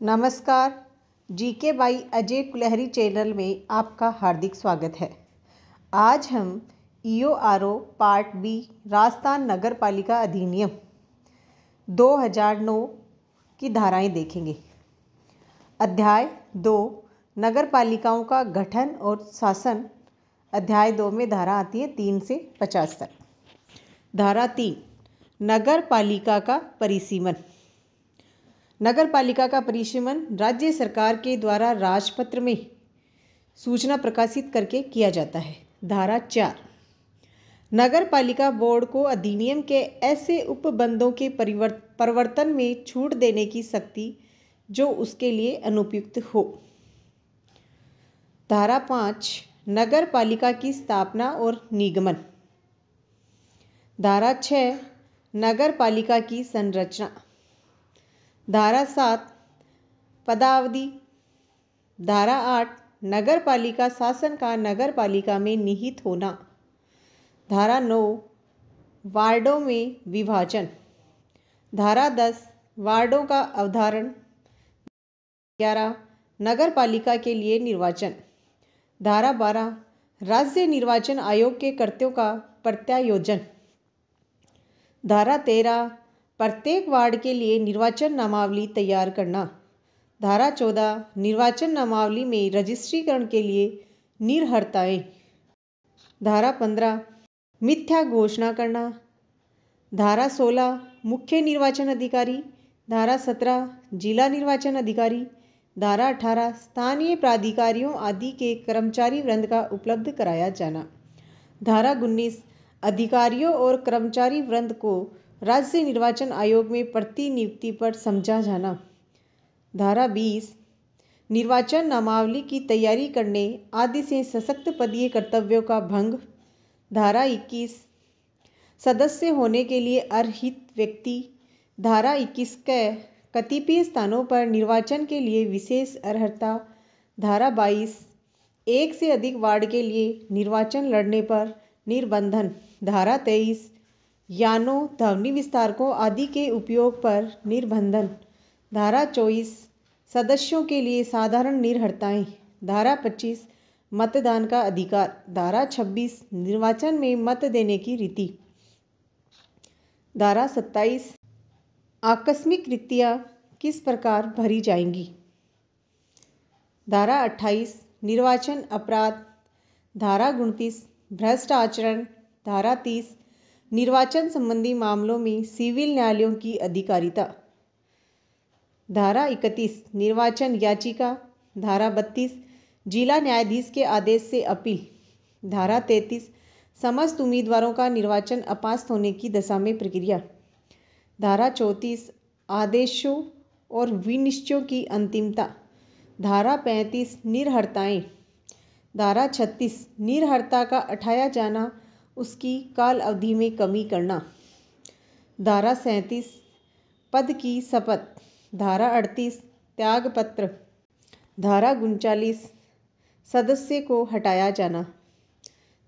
नमस्कार। GK by Ajay Kulhari channel में आपका हार्दिक स्वागत है। आज हम ईओआरओ पार्ट बी राजस्थान नगर पालिका अधिनियम 2009 की धाराएं देखेंगे। अध्याय 2 नगर पालिकाओं का गठन और शासन। अध्याय 2 में धारा आती है 3 से 50 तक। धारा 3 नगर पालिका का परिसीमन। नगर पालिका का परिसीमन राज्य सरकार के द्वारा राजपत्र में सूचना प्रकाशित करके किया जाता है। धारा 4 नगर पालिका बोर्ड को अधिनियम के ऐसे उपबंधों के परिवर्तन में छूट देने की शक्ति जो उसके लिए अनुपयुक्त हो। धारा 5 नगर पालिका की स्थापना और निगमन। धारा 6 नगर पालिका की संरचना। धारा 7 पदावधि। धारा 8 नगर पालिका शासन का नगर पालिका में निहित होना। धारा 9 वार्डों में विभाजन। धारा 10 वार्डों का अवधारण। 11 नगर पालिका के लिए निर्वाचन। धारा 12 राज्य निर्वाचन आयोग के कर्तव्यों का प्रत्यायोजन। धारा 13 प्रत्येक वार्ड के लिए निर्वाचन नामावली तैयार करना। धारा 14 निर्वाचन नामावली में रजिस्ट्रीकरण के लिए निर्हरताएं। धारा 15 मिथ्या घोषणा करना। धारा 16 मुख्य निर्वाचन अधिकारी। धारा 17 जिला निर्वाचन अधिकारी। धारा 18 स्थानीय प्राधिकारियों आदि के कर्मचारी वृंद का उपलब्ध कराया जाना। धारा 19 अधिकारियों और कर्मचारी वृंद को राज्य निर्वाचन आयोग में प्रतिनियुक्ति पर समझा जाना। धारा 20 निर्वाचन नामावली की तैयारी करने आदि से सशक्त पदीय कर्तव्यों का भंग। धारा 21 सदस्य होने के लिए अर्हित व्यक्ति। धारा 21 के कतिपय स्थानों पर निर्वाचन के लिए विशेष अर्हता। धारा 22 एक से अधिक वार्ड के लिए निर्वाचन लड़ने पर निर्बंधन। धारा 23 यानों ध्वनि विस्तारकों आदि के उपयोग पर निर्बंधन। धारा 24 सदस्यों के लिए साधारण निर्हरताएं। धारा 25 मतदान का अधिकार। धारा 26 निर्वाचन में मत देने की रीति। धारा 27 आकस्मिक रिक्तियां किस प्रकार भरी जाएंगी। धारा 28 निर्वाचन अपराध। धारा 29 भ्रष्ट आचरण। धारा 30 निर्वाचन संबंधी मामलों में सिविल न्यायालयों की अधिकारिता। धारा 31 निर्वाचन याचिका। धारा 32 जिला न्यायाधीश के आदेश से अपील। धारा 33 समस्त उम्मीदवारों का निर्वाचन अपास होने की दशा में प्रक्रिया। धारा 34 आदेशों और विनिश्चयों की अंतिमता। धारा 35 निर्हरताएं। धारा 36 निर्हरता का हटाया जाना उसकी काल अवधि में कमी करना। धारा 37 पद की शपथ। धारा 38 त्यागपत्र। धारा 39 सदस्य को हटाया जाना।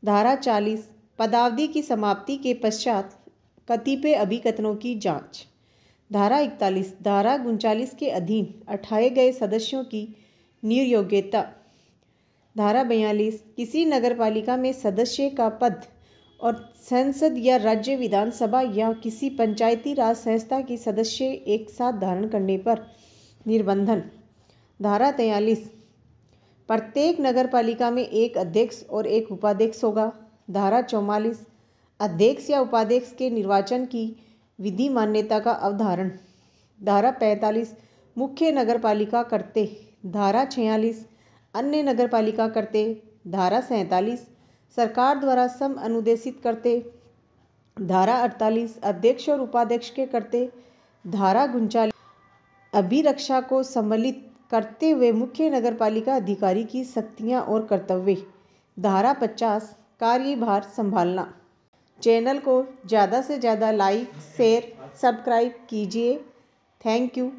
धारा 40 पदावधि की समाप्ति के पश्चात कतिपय अभिकथनों की जांच। धारा 41 धारा 39 के अधीन हटाए गए सदस्यों की निर्योग्यता। धारा 42 किसी नगरपालिका में सदस्य का पद और संसद या राज्य विधानसभा या किसी पंचायती राज संस्था की सदस्य एक साथ धारण करने पर निर्बंधन। धारा 43 प्रत्येक नगरपालिका में एक अध्यक्ष और एक उपाध्यक्ष होगा। धारा 44 अध्यक्ष या उपाध्यक्ष के निर्वाचन की विधि मान्यता का अवधारण। धारा 45 मुख्य नगरपालिका करते। धारा 46 अन्य नगरपालिका करते। धारा 47 सरकार द्वारा सम अनुदेशित करते। धारा 48 अध्यक्ष और उपाध्यक्ष के करते। धारा 39 अभिरक्षा को सम्मिलित करते हुए मुख्य नगरपालिका अधिकारी की शक्तियां और कर्तव्य। धारा 50 कार्यभार संभालना। चैनल को ज़्यादा से ज़्यादा लाइक शेयर सब्सक्राइब कीजिए। Thank you.